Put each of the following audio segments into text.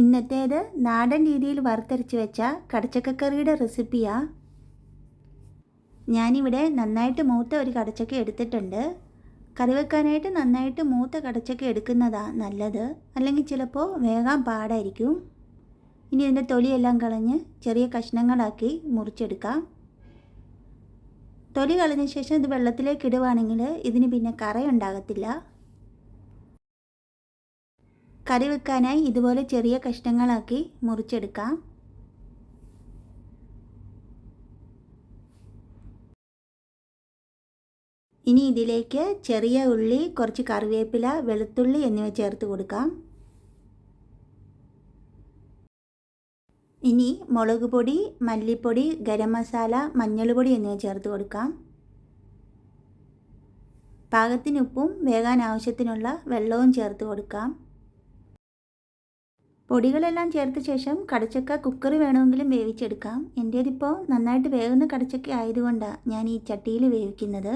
ഇന്നത്തേത് നാടൻ രീതിയിൽ വറുത്തരച്ച് വെച്ച കടച്ചക്കക്കറിയുടെ റെസിപ്പിയാണ്. ഞാനിവിടെ നന്നായിട്ട് മൂത്ത ഒരു കടച്ചക്ക എടുത്തിട്ടുണ്ട്. കറി വെക്കാനായിട്ട് നന്നായിട്ട് മൂത്ത കടച്ചക്ക എടുക്കുന്നതാണ് നല്ലത്, അല്ലെങ്കിൽ ചിലപ്പോൾ വേകാൻ പാടായിരിക്കും. ഇനി ഇതിൻ്റെ തൊലിയെല്ലാം കളഞ്ഞ് ചെറിയ കഷ്ണങ്ങളാക്കി മുറിച്ചെടുക്കാം. തൊലി കളഞ്ഞ ശേഷം ഇത് വെള്ളത്തിലേക്ക് ഇടുവാണെങ്കിൽ ഇതിന് പിന്നെ കറയുണ്ടാകത്തില്ല. കറി വെക്കാനായി ഇതുപോലെ ചെറിയ കഷ്ണങ്ങളാക്കി മുറിച്ചെടുക്കാം. ഇനി ഇതിലേക്ക് ചെറിയ ഉള്ളി, കുറച്ച് കറിവേപ്പില, വെളുത്തുള്ളി എന്നിവ ചേർത്ത് കൊടുക്കാം. ഇനി മുളക് പൊടി, മല്ലിപ്പൊടി, ഗരം മസാല, മഞ്ഞൾപ്പൊടി എന്നിവ ചേർത്ത് കൊടുക്കാം. പാകത്തിന് ഉപ്പും വേകാൻ ആവശ്യത്തിനുള്ള വെള്ളവും ചേർത്ത് കൊടുക്കാം. പൊടികളെല്ലാം ചേർത്ത ശേഷം കടച്ചക്ക കുക്കറി വേണമെങ്കിലും വേവിച്ചെടുക്കാം. എൻ്റേതിപ്പോൾ നന്നായിട്ട് വേകുന്ന കടച്ചക്ക ആയതുകൊണ്ടാണ് ഞാൻ ഈ ചട്ടിയിൽ വേവിക്കുന്നത്.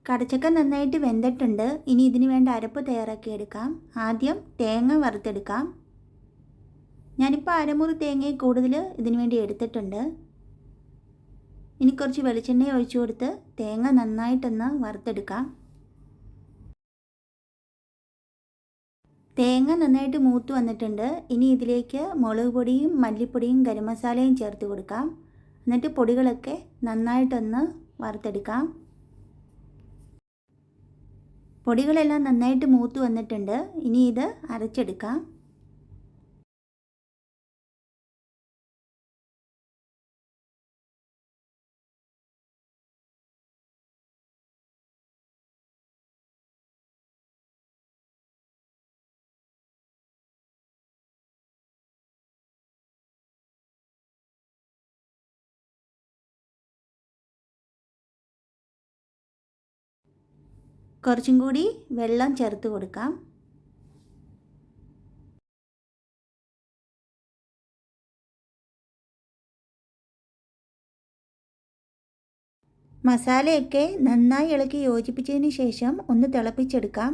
കടച്ചക്ക നന്നായിട്ട് വെന്തിട്ടുണ്ട്. ഇനി ഇതിന് വേണ്ട അരപ്പ് തയ്യാറാക്കിയെടുക്കാം. ആദ്യം തേങ്ങ വറുത്തെടുക്കാം. ഞാനിപ്പോൾ അരമുറി തേങ്ങയെ കൂടുതൽ ഇതിനു വേണ്ടി എടുത്തിട്ടുണ്ട്. ഇനി കുറച്ച് വെളിച്ചെണ്ണ ഒഴിച്ചു കൊടുത്ത് തേങ്ങ നന്നായിട്ടൊന്ന് വറുത്തെടുക്കാം. തേങ്ങ നന്നായിട്ട് മൂത്ത് വന്നിട്ടുണ്ട്. ഇനി ഇതിലേക്ക് മുളക് പൊടിയും മല്ലിപ്പൊടിയും ഗരം മസാലയും ചേർത്ത് കൊടുക്കാം. എന്നിട്ട് പൊടികളൊക്കെ നന്നായിട്ടൊന്ന് വറുത്തെടുക്കാം. പൊടികളെല്ലാം നന്നായിട്ട് മൂത്ത് വന്നിട്ടുണ്ട്. ഇനി ഇത് അരച്ചെടുക്കാം. കുറച്ചും കൂടി വെള്ളം ചേർത്ത് കൊടുക്കാം. മസാലയൊക്കെ നന്നായി ഇളക്കി യോജിപ്പിച്ചതിന് ശേഷം ഒന്ന് തിളപ്പിച്ചെടുക്കാം.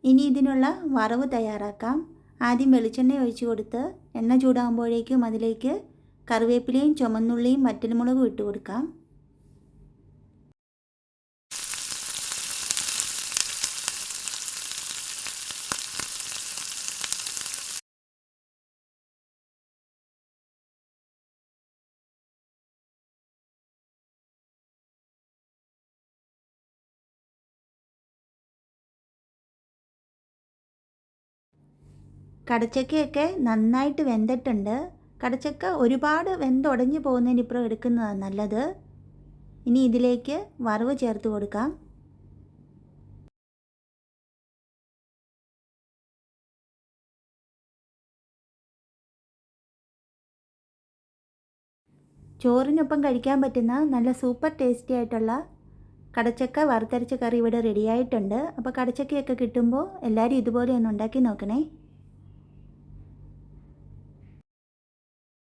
ഇനി ഇതിനുള്ള വറവ് തയ്യാറാക്കാം. ആദ്യം വെളിച്ചെണ്ണ ഒഴിച്ച് കൊടുത്ത് എണ്ണ ചൂടാകുമ്പോഴേക്കും അതിലേക്ക് കറിവേപ്പിലയും ചുമന്നുള്ളിയും വറ്റൽമുളകും ഇട്ട് കൊടുക്കാം. കടച്ചക്കയൊക്കെ നന്നായിട്ട് വെന്തിട്ടുണ്ട്. കടച്ചക്ക ഒരുപാട് വെന്തുടഞ്ഞു പോകുന്നതിനിപ്പുറം എടുക്കുന്നതാണ് നല്ലത്. ഇനി ഇതിലേക്ക് വറവ് ചേർത്ത് കൊടുക്കാം. ചോറിനൊപ്പം കഴിക്കാൻ പറ്റുന്ന നല്ല സൂപ്പർ ടേസ്റ്റി ആയിട്ടുള്ള കടച്ചക്ക വറുത്തരച്ച കറി ഇവിടെ റെഡിയായിട്ടുണ്ട്. അപ്പോൾ കടച്ചക്കയൊക്കെ കിട്ടുമ്പോൾ എല്ലാവരും ഇതുപോലെ ഒന്ന് ഉണ്ടാക്കി നോക്കണേ.